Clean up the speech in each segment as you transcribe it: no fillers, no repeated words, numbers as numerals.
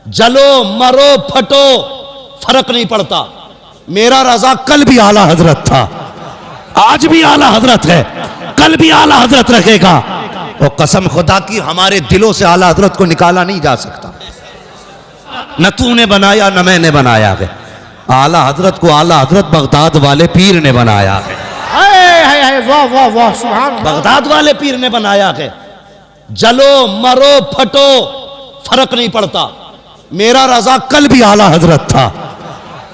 जलो मरो फटो फर्क नहीं पड़ता। मेरा रजा कल भी आला हजरत था, आज भी आला हजरत है, कल भी आला हजरत रखेगा। और कसम खुदा की हमारे दिलों से आला हजरत को निकाला नहीं जा सकता। न तूने बनाया न मैंने बनाया है, आला हजरत को आला हजरत बगदाद वाले पीर ने बनाया है। वाह वाह वाह, सुभान अल्लाह। बगदाद वाले पीर ने बनाया है। जलो मरो फटो फर्क नहीं पड़ता। मेरा रजा कल भी आला हजरत था,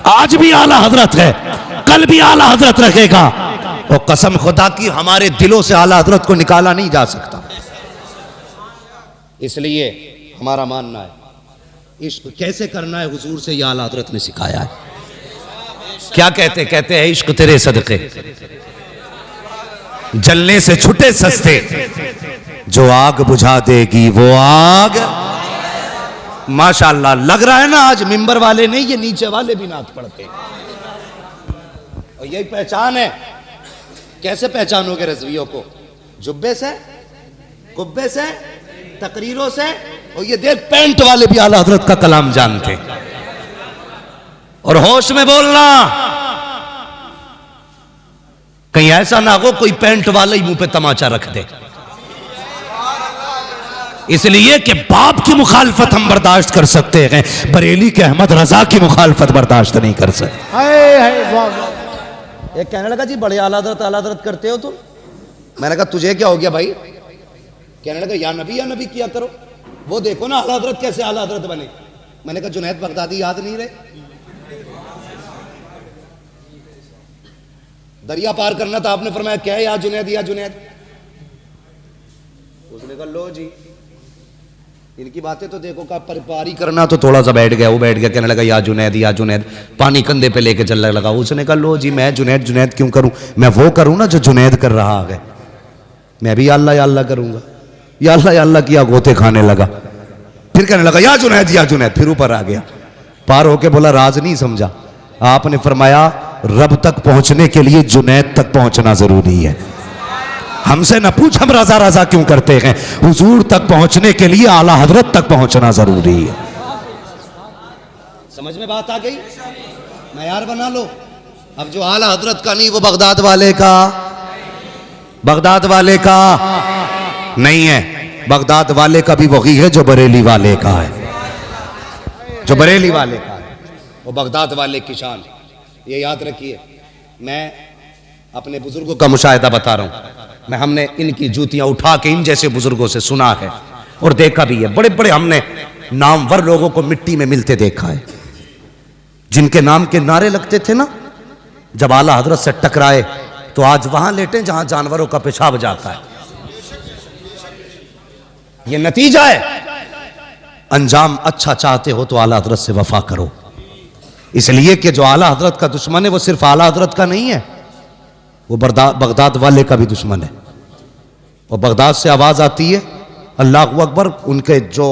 आज भी आला हजरत है, कल भी आला हजरत रखेगा। और कसम खुदा की हमारे दिलों से आला हजरत को निकाला नहीं जा सकता। इसलिए हमारा मानना है इश्क कैसे करना है, हुजूर से यह आला हजरत ने सिखाया है। क्या कहते हैं इश्क तेरे सदके जलने से छुटे सस्ते, जो आग बुझा देगी वो आग। माशाअल्लाह, लग रहा है ना आज मिंबर वाले नहीं, ये नीचे वाले भी नात पढ़ते। और यही पहचान है। कैसे पहचानोगे रज़वियों को? जुब्बे से, कुब्बे से, तकरीरों से। और ये देख पैंट वाले भी आला हजरत का कलाम जानते। और होश में बोलना, कहीं ऐसा ना हो कोई पैंट वाला ही मुंह पे तमाचा रख दे। इसलिए कि बाप की मुखालफत हम बर्दाश्त कर सकते हैं, बरेली के अहमद रजा की मुखालफत बर्दाश्त नहीं कर सकते। एक कहने लगा जी बड़े आला हजरत करते हो तुम। मैंने कहा तुझे क्या हो गया भाई? कहने लगा या नबी किया करो। वो देखो ना आला हजरत कैसे आला हजरत बने। मैंने कहा जुनैद बगदादी याद नहीं रहे? दरिया पार करना था, आपने फरमाया क्या है या जुनैद या जुनैद। उसने कहा लो जी इनकी बातें तो देखो, का पारी करना तो थोड़ा सा बैठ गया। वो बैठ गया, कहने लगा या जुनैद। पानी कंधे पे लेके चलने लगा। उसने कहा लो जी मैं जुनैद क्यों करूं, मैं वो करूं ना जो जुनैद कर रहा है। मैं भी या अल्लाह करूंगा। या अल्लाह किया, गोते खाने लगा। फिर कहने लगा या जुनैद। फिर ऊपर आ गया, पार होके बोला राज नहीं समझा। आपने फरमाया रब तक पहुंचने के लिए जुनैद तक पहुंचना जरूरी है। हमसे न पूछ हम रजा क्यों करते हैं, हुजूर तक पहुंचने के लिए आला हजरत तक पहुंचना जरूरी है। समझ में बात आ गई? मयार बना लो। अब जो आला हजरत का नहीं वो बगदाद वाले का नहीं है। बगदाद वाले का भी वही है जो बरेली वाले का है। जो बरेली वाले का है वो बगदाद वाले की शान। ये याद रखिए। मैं अपने बुजुर्गों का मुशाहिदा बता रहा हूं। हमने इनकी जूतियां उठा के इन जैसे बुजुर्गों से सुना है और देखा भी है। बड़े बड़े हमने नामवर लोगों को मिट्टी में मिलते देखा है, जिनके नाम के नारे लगते थे ना। जब आला हजरत से टकराए तो आज वहां लेटे जहां जानवरों का पेशाब जाता है। यह नतीजा है। अंजाम अच्छा चाहते हो तो आला हजरत से वफा करो। इसलिए कि जो आला हजरत का दुश्मन है वो सिर्फ आला हजरत का नहीं है, वो बगदाद वाले का भी दुश्मन है। और बगदाद से आवाज आती है अल्लाहु अकबर। उनके जो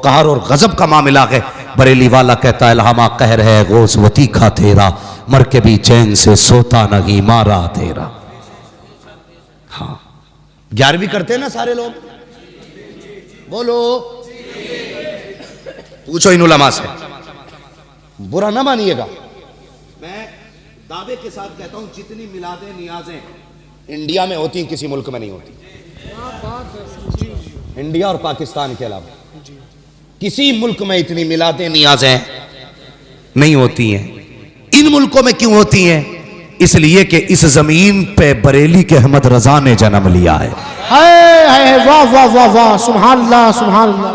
कहर और गजब का मामला है, बरेली वाला कहता है लहामा कहर है गोस वो तीखा तेरा, मर के भी चैन से सोता नहीं मारा तेरा। हाँ 11वीं करते हैं ना सारे लोग, बोलो। पूछो इन उलमा से, बुरा ना मानिएगा। मैं दावे के साथ कहता हूं जितनी मिलादें नियाजें इंडिया में होती किसी मुल्क में नहीं होती। इंडिया और पाकिस्तान के अलावा किसी मुल्क में इतनी मिलादें नियाजें नहीं होती हैं। इन मुल्कों में क्यों होती हैं? इसलिए कि इस जमीन पे बरेली के अहमद रजा ने जन्म लिया है। वाह वाह वाह वाह, सुभान अल्लाह सुभान अल्लाह।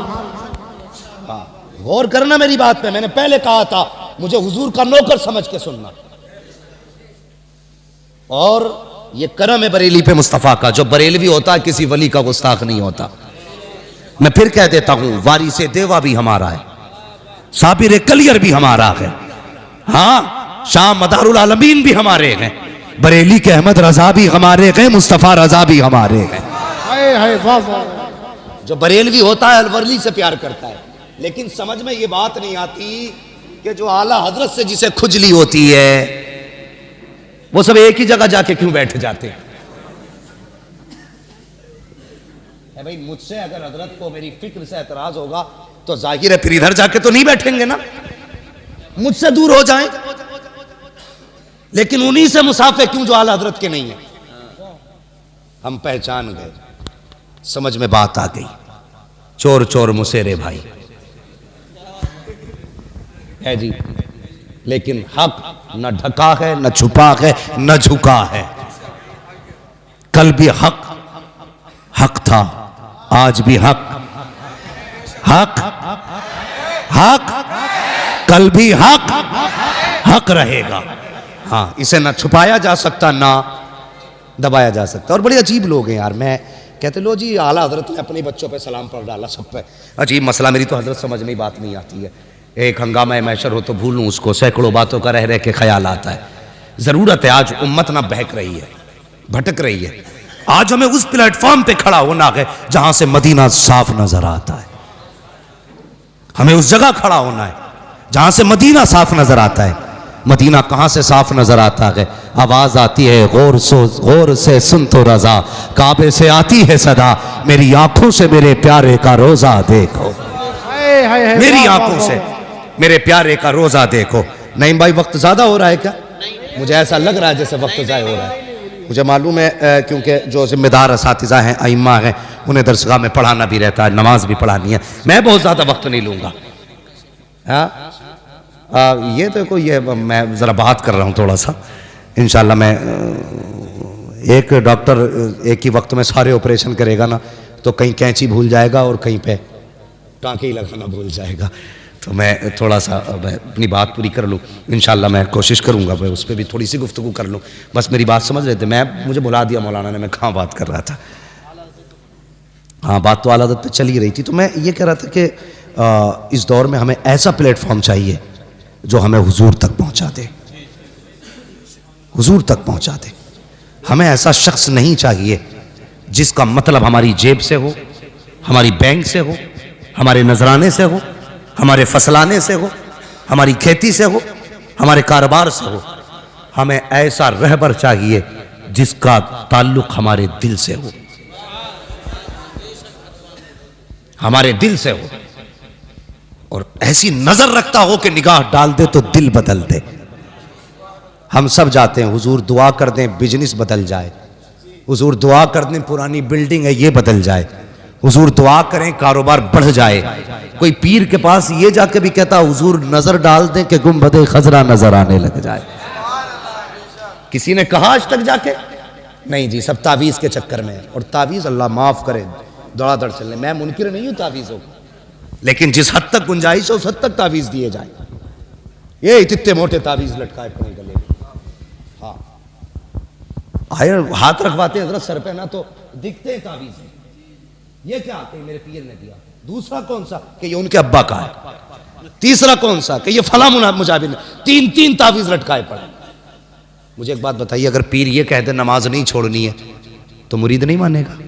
गौर करना मेरी बात पे। मैंने पहले कहा था मुझे हुजूर का नौकर समझ के सुनना। और ये करम है बरेली पे मुस्तफा का। जो बरेलवी होता है किसी वली का गुस्ताख नहीं होता। मैं फिर कह देता हूं वारिसे देवा भी हमारा है, साबिर कलियर भी हमारा है, हाँ शाह मदारुल आलमीन भी हमारे हैं, बरेली के अहमद रजा भी हमारे हैं, मुस्तफा रजा भी हमारे हैं। जो बरेलवी होता है अलवरली से प्यार करता है, लेकिन समझ में ये बात नहीं आती कि जो आला हजरत से जिसे खुजली होती है वो सब एक ही जगह जाके क्यों बैठ जाते हैं। भाई मुझसे अगर हजरत को मेरी फिक्र से एतराज होगा तो जाहिर है फिर इधर जाके तो नहीं बैठेंगे ना, मुझसे दूर हो जाएं। लेकिन उन्हीं से मुसाफे क्यों जो आला हजरत के नहीं है। हम पहचान गए, समझ में बात आ गई। चोर चोर मुसेरे भाई है जी, लेकिन हक न ढका है, न छुपा है, न झुका है। कल भी हक था, आज भी हक कल भी हक रहेगा। हाँ, इसे ना छुपाया जा सकता ना दबाया जा सकता। और बड़े अजीब लोग हैं यार। मैं कहते लो जी आला हजरत ने अपने बच्चों पे सलाम पढ़ डाला, सब पे अजीब मसला। मेरी तो हजरत समझ में बात नहीं आती है। एक हंगामा मैशर हो तो भूलूं उसको, सैकड़ों बातों का रह के ख्याल आता है। जरूरत है आज उम्मत ना बहक रही है, भटक रही है। आज हमें उस प्लेटफॉर्म पे खड़ा होना है जहां से मदीना साफ नजर आता है। हमें उस जगह खड़ा होना है जहां से मदीना साफ नजर आता है। मदीना कहां से साफ नजर आता है? आवाज आती है गौर से सुन तो रजा, काबे से आती है सदा, मेरी आंखों से मेरे प्यारे का रोजा देखो। मेरी आंखों से मेरे प्यारे का रोजा देखो। नहीं भाई, वक्त ज्यादा हो रहा है क्या? मुझे ऐसा लग रहा है जैसे वक्त ज़ाया हो रहा है। मुझे मालूम है क्योंकि जो जिम्मेदार असातिज़ा हैं, अइम्मा हैं, उन्हें दरसगाह में पढ़ाना भी रहता है, नमाज भी पढ़ानी है। मैं बहुत ज़्यादा वक्त नहीं लूँगा। ये देखो, ये मैं ज़रा बात कर रहा हूँ थोड़ा सा। इंशाल्लाह मैं एक डॉक्टर एक ही वक्त में सारे ऑपरेशन करेगा ना, तो कहीं कैंची भूल जाएगा और कहीं पे टाँके ही लगाना भूल जाएगा। तो मैं थोड़ा सा मैं अपनी बात पूरी कर लूँ। इंशाल्लाह मैं कोशिश करूँगा मैं उस पर भी थोड़ी सी गुफ्तगू कर लूँ। बस मेरी बात समझ रहे थे। मुझे बुला दिया मौलाना ने, मैं कहाँ बात कर रहा था। हाँ, बात तो आला हज़रत पे चल ही रही थी। तो मैं ये कह रहा था कि इस दौर में हमें ऐसा प्लेटफॉर्म चाहिए जो हमें हुजूर तक पहुँचा दे, हुजूर तक पहुँचा दे। हमें ऐसा शख्स नहीं चाहिए जिसका मतलब हमारी जेब से हो, हमारी बैंक से हो, हमारे नजराने से हो, हमारे फसलाने से हो, हमारी खेती से हो, हमारे कारोबार से हो। हमें ऐसा रहबर चाहिए जिसका ताल्लुक हमारे दिल से हो, हमारे दिल से हो, और ऐसी नजर रखता हो कि निगाह डाल दे तो दिल बदल दे। हम सब जाते हैं, हुजूर दुआ कर दें बिजनेस बदल जाए, हुजूर दुआ कर दें पुरानी बिल्डिंग है ये बदल जाए, हुजूर दुआ करें कारोबार बढ़ जाए। कोई पीर के पास ये जाके भी कहता हुजूर नजर डाल दें कि गुंबदे खजरा नजर आने लग जाए। किसी ने कहा आज तक जाके? नहीं जी, सब तावीज़ के चक्कर में है। और तावीज़ अल्लाह माफ़ करे दौड़ादड़ चलने। मैं मुनकिर नहीं हूँ तावीज़ों को, लेकिन जिस हद तक गुंजाइश है उस हद तक तावीज़ दिए जाए। ये इतने मोटे तावीज़ लटकाए पड़े गले में, हाँ आए हाथ रखवाते हैं हज़रत सर पे ना तो दिखते हैं तावीज़। ये क्या आते हैं मेरे पीर ने दिया। दूसरा कौन सा कि ये उनके अब्बा का है। तीसरा कौन सा कि ये फला मुजाहिद ने। तीन तीन तावीज़ लटकाए पड़े। मुझे एक बात बताइए, अगर पीर ये कहते नमाज नहीं छोड़नी है तो मुरीद नहीं मानेगा?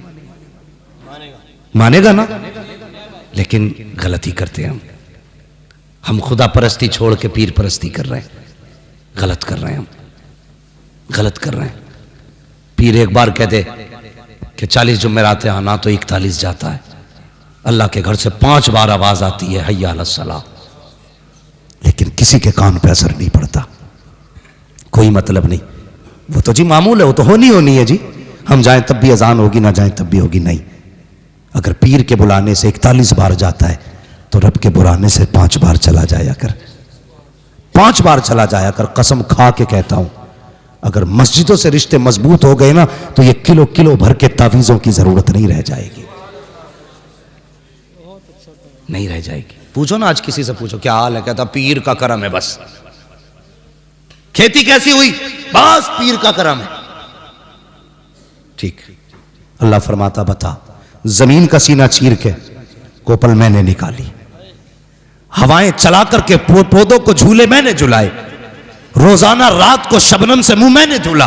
मानेगा ना। लेकिन गलती करते हैं हम खुदा परस्ती छोड़ के पीर परस्ती कर रहे हैं। गलत कर रहे हैं, हम गलत कर रहे हैं। पीर एक बार कहते कि 40 जुमेरात आना तो 41 जाता है। अल्लाह के घर से 5 बार आवाज आती है हय्या अलस सलाह, लेकिन किसी के कान पे असर नहीं पड़ता। कोई मतलब नहीं, वो तो जी मामूल है, वो तो होनी है जी। हम जाएं तब भी अजान होगी, ना जाएं तब भी होगी। नहीं, अगर पीर के बुलाने से 41 बार जाता है तो रब के बुलाने से 5 बार चला जाया कर, 5 बार चला जाया कर। कसम खा के कहता हूं, अगर मस्जिदों से रिश्ते मजबूत हो गए ना तो ये किलो किलो भर के तावीज़ों की जरूरत नहीं रह जाएगी, नहीं रह जाएगी। पूछो ना आज किसी से पूछो क्या हाल है, कहता पीर का करम है बस। खेती कैसी हुई? बस पीर का करम है। ठीक, अल्लाह फरमाता बता, जमीन का सीना चीर के कोपल मैंने निकाली, हवाएं चला करके पौधों को झूले मैंने झुलाए, रोजाना रात को शबनम से मुंह मैंने धुला,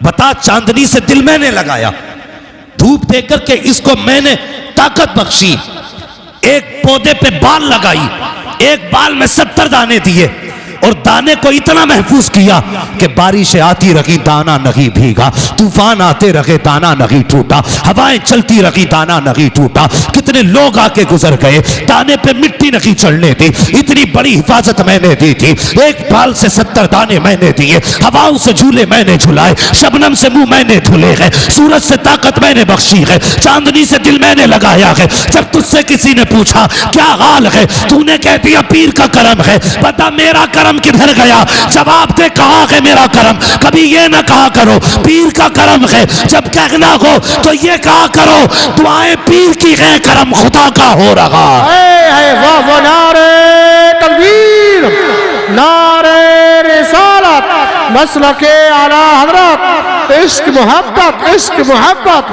बता चांदनी से दिल मैंने लगाया, धूप दे करके इसको मैंने ताकत बख्शी, एक पौधे पे बाल लगाई, एक बाल में 70 दाने दिए, और दाने को इतना महफूज किया कि बारिशें आती रही दाना नहीं भीगा, तूफान आते रहे दाना नहीं टूटा, हवाएं चलती रही दाना नहीं टूटा। कितने लोग आके गुजर गए, दाने पे मिट्टी नहीं चढ़ने दी, इतनी बड़ी हिफाजत मैंने दी थी। एक बाल से 70 दाने मैंने दिए, हवाओं से झूले मैंने झुलाए, शबनम से मुंह मैंने धुले हैं, सूरज से ताकत मैंने बख्शी है, चांदनी से दिल मैंने लगाया है। जब तुझसे किसी ने पूछा क्या हाल है, तूने कह दिया पीर का करम है। बता मेरा करम किधर गया? जवाब दे कहाँ है मेरा करम? कभी ये ना कहा करो पीर का करम है, जब कहना हो तो ये कहा करो दुआएं पीर की है, करम खुदा का हो रहा है। वाह वाह, नारे तकबीर, नारे रिसालत, मसलके आला हजरत, इश्क मोहब्बत, इश्क मोहब्बत,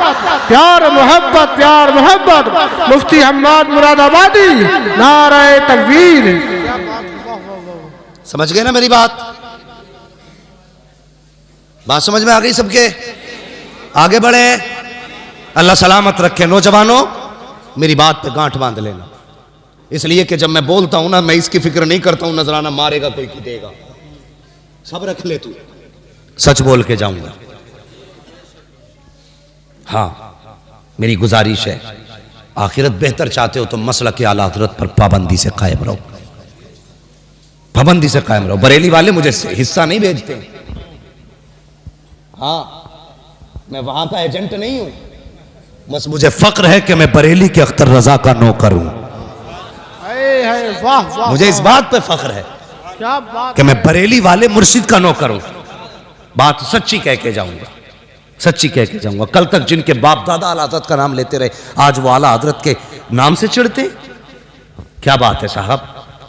प्यार मोहब्बत, प्यार मोहब्बत, मुफ्ती हम्माद मुरादाबादी, नारे तकबीर। समझ गए ना मेरी बात? बात समझ में आ गई सबके? आगे बढ़े, अल्लाह सलामत रखे। नौजवानों मेरी बात पे गांठ बांध लेना, इसलिए कि जब मैं बोलता हूं ना, मैं इसकी फिक्र नहीं करता हूं नजराना मारेगा कोई की देगा, सब रख ले तू, सच बोल के जाऊंगा। हाँ मेरी गुजारिश है, आखिरत बेहतर चाहते हो तो मसलक के आला हज़रत पर पाबंदी से कायम रहो, पाबंदी से कायम रहो। बरेली वाले मुझे हिस्सा नहीं भेजते, हाँ मैं वहां का एजेंट नहीं हूं, बस मुझे फक्र है कि मैं बरेली के अख्तर रजा का नौकर हूं। वाह वाह, मुझे इस बात पे फख्र है क्या बात कि मैं बरेली वाले मुर्शिद का नौकर हूं। बात सच्ची कह के जाऊंगा, सच्ची कह के जाऊंगा। कल तक जिनके बाप दादा आला हज़रत का नाम लेते रहे, आज वो आला हज़रत के नाम से चिढ़ते, क्या बात है साहब?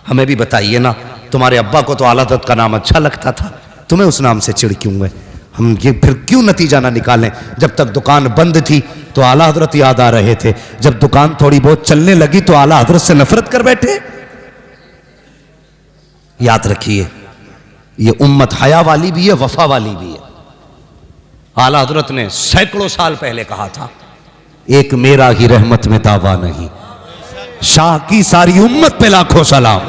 हमें भी बताइए ना, तुम्हारे अब्बा को तो आला हज़रत का नाम अच्छा लगता था, तुम्हें उस नाम से चिढ़ क्यों है? हम ये फिर क्यों नतीजा ना निकालें? जब तक दुकान बंद थी तो आला हज़रत याद आ रहे थे, जब दुकान थोड़ी बहुत चलने लगी तो आला हज़रत से नफरत कर बैठे। याद रखिए, ये उम्मत हया वाली भी है, वफा वाली भी है। आला हज़रत ने सैकड़ों साल पहले कहा था, एक मेरा ही रहमत में दावा नहीं, शाह की सारी उम्मत पे लाखों सलाम।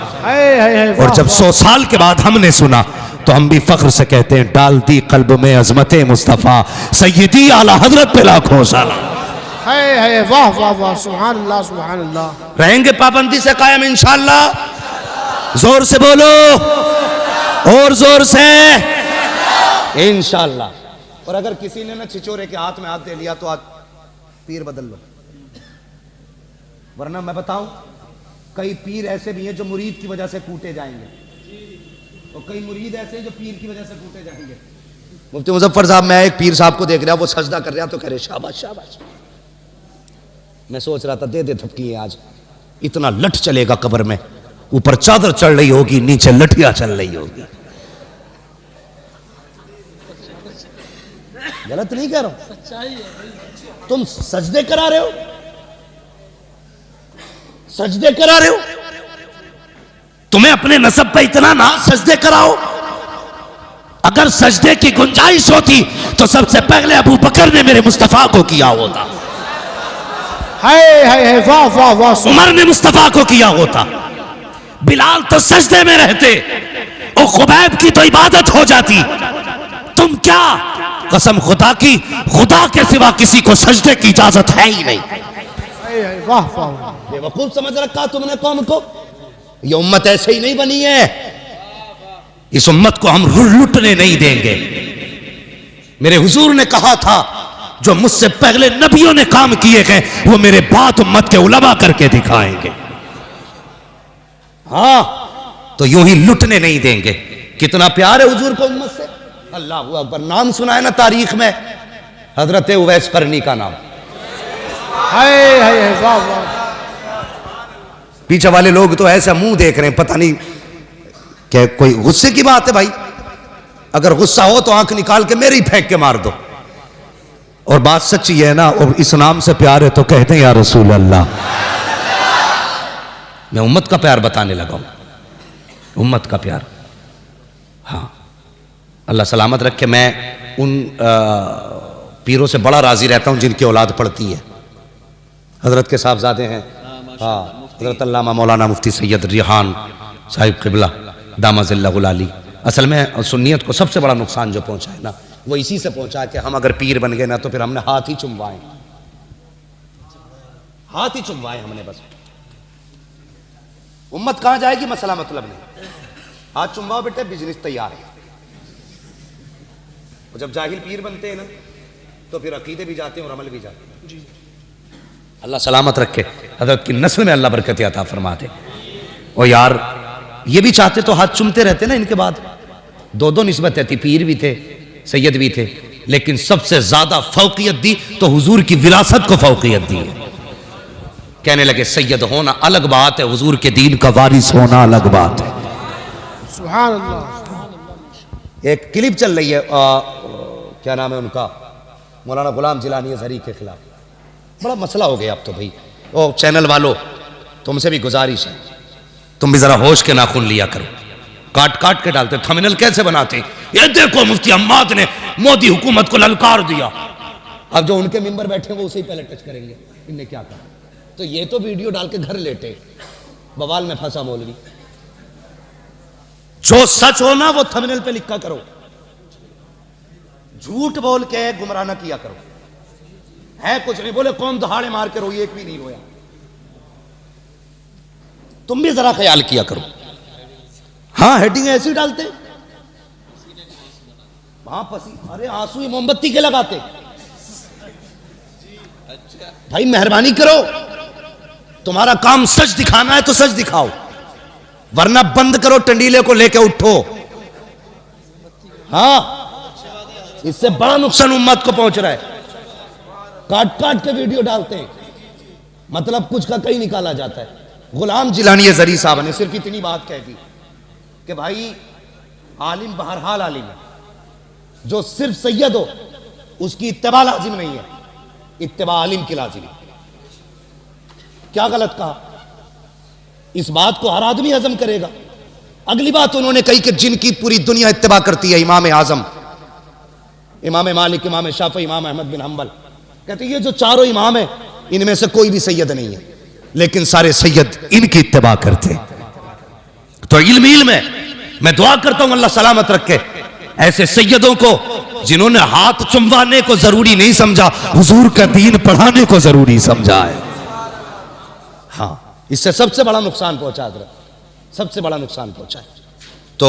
और जब 100 साल के बाद हमने सुना तो हम भी फख्र से कहते हैं, डाल दी कल्ब में अजमत मुस्तफ़ा, सैयदी आला हज़रत पे लाखों सलाम। है। वाह वाह वाह, सुभान अल्लाह, सुभान अल्लाह। रहेंगे पाबंदी से कायम इंशाअल्लाह। जोर से बोलो, और जोर से इंशाअल्लाह। और अगर किसी ने ना छिचोरे के हाथ में हाथ दे लिया तो आज पीर बदल लो, वरना मैं बताऊं कई पीर ऐसे भी हैं जो मुरीद की वजह से कूटे जाएंगे, और कई मुरीद ऐसे हैं जो पीर की वजह से कूटे जाएंगे। मुफ्ती मुजफ्फर साहब, मैं एक पीर साहब को देख रहा, वो सजदा कर रहा तो कह रहे शाबाश शाबाश। मैं सोच रहा था दे दे धपकी, आज इतना लठ चलेगा कब्र में, ऊपर चादर चढ़ रही होगी, नीचे लठिया चल रही होगी। गलत नहीं कह रहा हूं, सच्चाई है। तुम सजदे करा रहे हो, सजदे करा रहे हो, तुम्हें अपने नसब पे इतना ना सजदे कराओ। अगर सजदे की गुंजाइश होती तो सबसे पहले अबू बकर ने मेरे मुस्तफा को किया होता, है। वाह वाह वाह, उमर ने मुस्तफा को किया होता, बिलाल तो सजदे में रहते, और खुबैब की तो इबादत हो जाती। तुम क्या, कसम खुदा की, खुदा के सिवा किसी को सजदे की इजाजत है ही नहीं। वाह वाह, बेवकूफ समझ रखा तुमने कौम को। ये उम्मत ऐसे ही नहीं बनी है, इस उम्मत को हम लुटने नहीं देंगे। मेरे हुजूर ने कहा था, जो मुझसे पहले नबियों ने काम किए गए वो मेरे बाद उम्मत के उलमा करके दिखाएंगे। हाँ, तो यूं ही लुटने नहीं देंगे। कितना प्यार है हुजूर को उम्मत से, अल्लाह अकबर। नाम सुना है ना तारीख में, हजरत उवैस करनी का नाम। है। वाह वाह, पीछे वाले लोग तो ऐसा मुंह देख रहे हैं, पता नहीं क्या कोई गुस्से की बात है भाई। अगर गुस्सा हो तो आंख निकाल के मेरे ही फेंक के मार दो। और बात सच्ची है ना, और इस नाम से प्यार है तो कहते हैं या रसूल अल्लाह। मैं उम्मत का प्यार बताने लगा हूं, उम्मत का प्यार। हाँ, अल्लाह सलामत रखे। मैं उन पीरों से बड़ा राजी रहता हूं जिनकी औलाद पढ़ती है। हजरत के साहबजादे हैं, हाँ, हजरत अल्लामा मौलाना मुफ्ती सैयद रिहान साहिब क़िबला, दामज़िल्लहुल आली। असल में सुन्नियत को सबसे बड़ा नुकसान जो पहुंचा है ना, वो इसी से पहुंचा है कि हम अगर पीर बन गए ना तो फिर हमने हाथ ही चुमवाए, हाथ ही चुमवाए हमने बस। उम्मत कहां जाएगी मसला मतलब नहीं, हाथ चुमवाओ बेटे, बिजनेस तैयार है। और जब जाहिल पीर बनते हैं ना तो फिर अकीदे भी जाते हैं और अमल भी जाते हैं। अल्लाह सलामत रखे, हजरत की नस्ल में अल्लाह बरकत अता फरमाते। और यार ये भी चाहते तो हाथ चुमते रहते ना, इनके बाद दो दो निस्बतें थी, पीर भी थे सैयद भी थे, लेकिन सबसे ज्यादा फौकियत दी तो हुजूर की विरासत को फौकियत दी है। कहने लगे सैयद होना अलग बात है, हुजूर के दीन का वारिस होना अलग बात है। सुभान अल्लाह। एक क्लिप चल रही है, क्या नाम है उनका, मौलाना गुलाम जिलानी अज़हरी के खिलाफ बड़ा मसला हो गया अब तो भाई। ओ चैनल वालों, तुमसे भी गुजारिश है, तुम भी जरा होश के नाखून लिया करो, काट काट के डालते। थंबनेल कैसे बनाते, ये देखो मुफ्ती अम्माद ने मोदी हुकूमत को ललकार दिया। अब जो उनके मेंबर बैठे वो उसे ही पहले टच करेंगे, इनने क्या कहा। तो ये तो वीडियो डाल के घर लेटे, बवाल में फंसा मौलवी। जो सच हो ना वो थंबनेल पे लिखा करो, झूठ बोल के गुमराह न किया करो। है कुछ नहीं, बोले कौन दहाड़े मार के रोई, एक भी नहीं रोया। तुम भी जरा ख्याल किया करो। हाँ हेडिंग ऐसी डालते, वहां पसी, अरे आंसू ही मोमबत्ती के लगाते। भाई मेहरबानी करो, तुम्हारा काम सच दिखाना है तो सच दिखाओ, वरना बंद करो, टंडीले को लेके उठो। हाँ इससे बड़ा नुकसान उम्मत को पहुंच रहा है। काट काट के वीडियो डालते हैं, मतलब कुछ का कहीं निकाला जाता है। गुलाम जिलानी अज़हरी साहब ने सिर्फ इतनी बात कह दी कि भाई आलिम बहरहाल आलिम है, जो सिर्फ सैयद हो उसकी इत्तिबा लाजिम नहीं है, इत्तिबा आलिम की लाजिम है। क्या गलत कहा, इस बात को हर आदमी हजम करेगा। अगली बात उन्होंने कही कि जिनकी पूरी दुनिया इत्तिबा करती है, इमाम आजम, इमाम मालिक, इमाम शाफी, इमाम अहमद बिन हम्बल, कहते ये जो चारों इमाम है इनमें से कोई भी सैयद नहीं है, लेकिन सारे सैयद इनकी इत्तिबा करते। तो इल्म है, मैं दुआ करता हूं अल्लाह सलामत रखे ऐसे सैयदों को जिन्होंने हाथ चुमवाने को जरूरी नहीं समझा, हुजूर का दीन पढ़ाने को जरूरी समझा है। हाँ इससे सबसे बड़ा नुकसान पहुंचा, सबसे बड़ा नुकसान पहुंचा है। तो